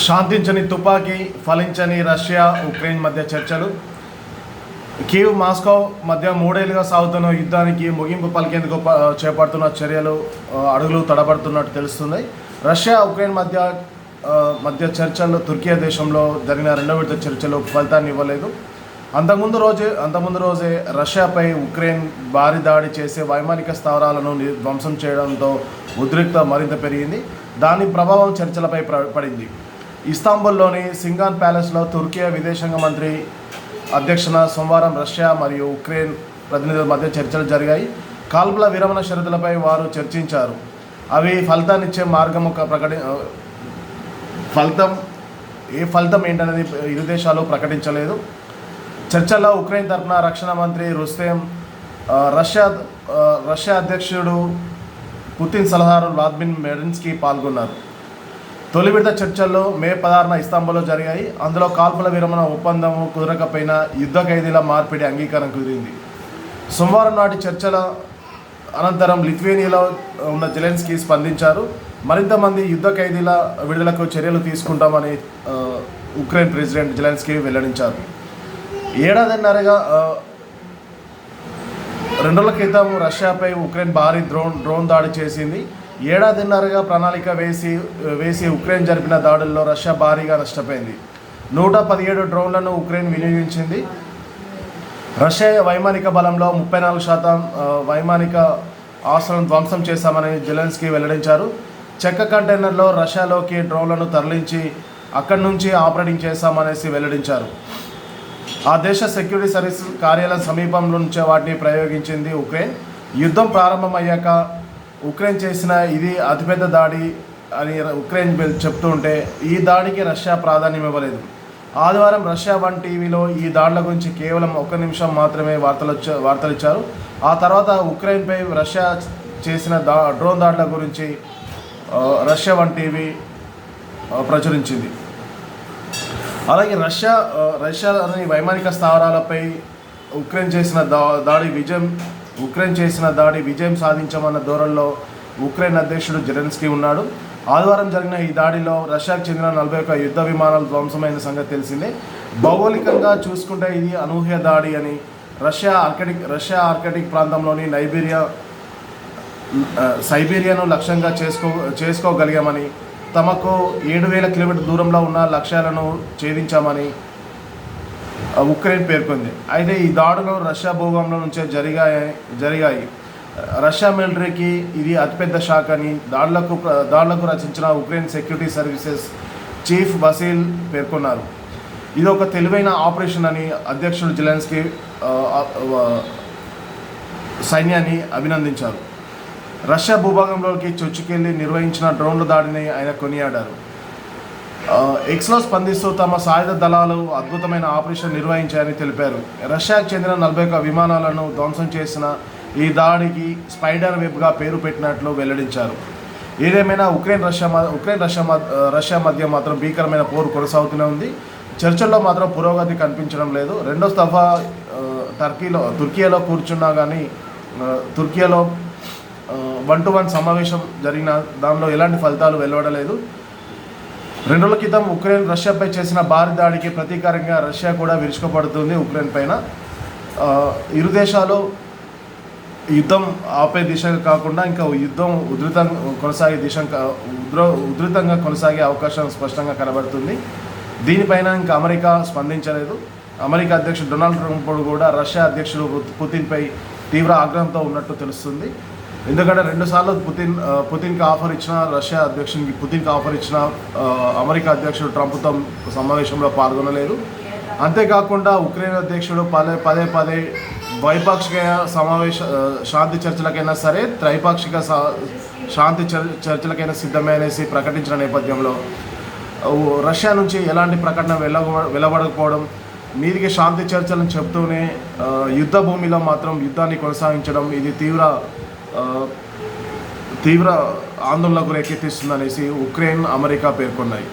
శాంతించని తుపాకీ, ఫలించని Russia Ukraine మధ్య చర్చలు. కీవ్ మాస్కో మధ్య 3 ఏళ్లుగా సాగుతున్న యుద్ధానికి ముగింపు పలికేందుకు చేపడుతున్న చర్యలు అడుగులు తడబడుతున్నట్టు తెలుస్తుంది. రష్యా ఉక్రెయిన్ మధ్య చర్చలు తుర్కియా దేశంలో జరిగిన 2వ విడత చర్చలు ఫలితాన్ని ఇవ్వలేదు. అంతకుముందు రోజే రష్యాపై ఉక్రెయిన్ భారీ దాడి చేసే వైమానిక స్థావరాలను ధ్వంసం చేయడంతో ఉద్రిక్తత మరింత పెరిగింది. దాని ప్రభావం చర్చలపై పడింది. ఇస్తాంబుల్లోని సింగాన్ ప్యాలెస్లో తుర్కియా విదేశాంగ మంత్రి అధ్యక్షన సోమవారం రష్యా మరియు ఉక్రెయిన్ ప్రతినిధుల మధ్య చర్చలు జరిగాయి. కాల్పుల విరమణ షరతులపై వారు చర్చించారు. అవి ఫలితాన్నిచ్చే మార్గం ఫలితం ఏంటనేది ఇరు దేశాలు ప్రకటించలేదు. చర్చల్లో ఉక్రెయిన్ తరఫున రక్షణ మంత్రి రుస్తేం, రష్యా అధ్యక్షుడు పుతిన్ సలహాదారు వ్లాదిమిర్ మెడిన్స్కీ పాల్గొన్నారు. తొలి విడత చర్చల్లో మే 16న ఇస్తాంబుల్లో జరిగాయి. అందులో కాల్పుల విరమణ ఒప్పందం కుదరకపోయినా యుద్ధ ఖైదీల మార్పిడి అంగీకారం కుదిరింది. సోమవారం నాటి చర్చల అనంతరం లిథువేనియాలో ఉన్న జెలెన్స్కీ స్పందించారు. మరింత మంది యుద్ధ ఖైదీల విడుదలకు చర్యలు తీసుకుంటామని ఉక్రెయిన్ ప్రెసిడెంట్ జెలెన్స్కీ వెల్లడించారు. ఏడాదిన్నరగా 2 రోజుల క్రితం రష్యాపై ఉక్రెయిన్ భారీ డ్రోన్ దాడి చేసింది. ఏడాదిన్నరగా ప్రణాళిక వేసి ఉక్రెయిన్ జరిపిన దాడుల్లో రష్యా భారీగా నష్టపోయింది. 117 డ్రోన్లను ఉక్రెయిన్ వినియోగించింది. రష్యా వైమానిక బలంలో 34% వైమానిక ఆస్తులను ధ్వంసం చేశామని జెలెన్స్కీ వెల్లడించారు. చెక్క కంటైనర్లో రష్యాలోకి డ్రోన్లను తరలించి అక్కడి నుంచి ఆపరేటింగ్ చేశామనేసి వెల్లడించారు. ఆ దేశ సెక్యూరిటీ సర్వీస్ కార్యాలయం సమీపంలో నుంచే వాటిని ప్రయోగించింది ఉక్రెయిన్. యుద్ధం ప్రారంభమయ్యాక ఉక్రెయిన్ చేసిన ఇది అతిపెద్ద దాడి అని ఉక్రెయిన్ చెప్తుంటే ఈ దాడికి రష్యా ప్రాధాన్యం ఇవ్వలేదు. ఆదివారం రష్యా 1 టీవీలో ఈ దాడుల గురించి కేవలం 1 నిమిషం మాత్రమే వార్తలు ఇచ్చారు. ఆ తర్వాత ఉక్రెయిన్పై రష్యా చేసిన డ్రోన్ దాడుల గురించి రష్యా 1 టీవీ ప్రచురించింది. అలాగే రష్యాలోని వైమానిక స్థావరాలపై ఉక్రెయిన్ చేసిన దాడి విజయం సాధించామన్న ధోరణిలో ఉక్రెయిన్ అధ్యక్షుడు జెలెన్స్కీ ఉన్నాడు. ఆదివారం జరిగిన ఈ దాడిలో రష్యాకు చెందిన 41 యుద్ధ విమానాలు ధ్వంసమైన సంగతి తెలిసిందే. భౌగోళికంగా చూసుకుంటే ఇది అనూహ్య దాడి అని రష్యా ఆర్కిటిక్ ప్రాంతంలోని సైబీరియాను లక్ష్యంగా చేసుకోగలిగామని, తమకు 7,000 కిలోమీటర్ల దూరంలో ఉన్న లక్ష్యాలను ఛేదించామని ఉక్రెయిన్ పేర్కొంది. అయితే ఈ దాడులు రష్యా భూభాగంలో నుంచే జరిగాయి. రష్యా మిలిటరీకి ఇది అతిపెద్ద షాక్ అని దాడులకు రచించిన Ukraine security services chief Basil పేర్కొన్నారు. ఇది ఒక తెలివైన ఆపరేషన్ అని అధ్యక్షుడు జెలెన్స్కీ సైన్యాన్ని అభినందించారు. రష్యా భూభాగంలోకి చొచ్చుకెళ్లి నిర్వహించిన డ్రోన్ల దాడిని ఆయన కొనియాడారు. ఎక్స్లో స్పందిస్తూ తమ సాయుధ దళాలు అద్భుతమైన ఆపరేషన్ నిర్వహించాయని తెలిపారు. రష్యాకు చెందిన 41 విమానాలను ధ్వంసం చేసిన ఈ దాడికి స్పైడర్ వెబ్గా పేరు పెట్టినట్లు వెల్లడించారు. ఏదేమైనా ఉక్రెయిన్ రష్యా మధ్య మాత్రం భీకరమైన పోరు కొనసాగుతూనే ఉంది. చర్చల్లో మాత్రం పురోగతి కనిపించడం లేదు. 2వ దఫా తుర్కియాలో కూర్చున్నా కానీ తుర్కియాలో 1-to-1 సమావేశం జరిగిన దానిలో ఎలాంటి ఫలితాలు వెలువడలేదు. 2 రోజుల క్రితం ఉక్రెయిన్ రష్యాపై చేసిన భారీ దాడికి ప్రతీకారంగా రష్యా కూడా విరుచుకుపడుతుంది ఉక్రెయిన్ పైన. ఇరు దేశాలు యుద్ధం ఆపే దిశగా కాకుండా ఇంకా యుద్ధం ఉధృతంగా కొనసాగే అవకాశం స్పష్టంగా కనబడుతుంది. దీనిపైన ఇంకా అమెరికా స్పందించలేదు. అమెరికా అధ్యక్షుడు డొనాల్డ్ ట్రంప్ కూడా రష్యా అధ్యక్షుడు పుతిన్పై తీవ్ర ఆగ్రహంతో ఉన్నట్టు తెలుస్తుంది. ఎందుకంటే 2 సార్లు పుతిన్కి ఆఫర్ ఇచ్చిన రష్యా అధ్యక్షునికి ఆఫర్ ఇచ్చిన అమెరికా అధ్యక్షుడు ట్రంప్తో సమావేశంలో పాల్గొనలేదు. అంతేకాకుండా ఉక్రెయిన్ అధ్యక్షుడు పదే ద్వైపాక్షిక శాంతి చర్చలకైనా సరే త్రైపాక్షిక శాంతి చర్చలకైనా సిద్ధమే అనేసి ప్రకటించిన నేపథ్యంలో రష్యా నుంచి ఎలాంటి ప్రకటన వెలువడకపోవడం, మీదికి శాంతి చర్చలను చెప్తూనే యుద్ధ భూమిలో మాత్రం యుద్ధాన్ని కొనసాగించడం ఇది తీవ్ర ఆందోళనకు రేకెత్తిస్తుందనేసి ఉక్రెయిన్, అమెరికా పేర్కొన్నాయి.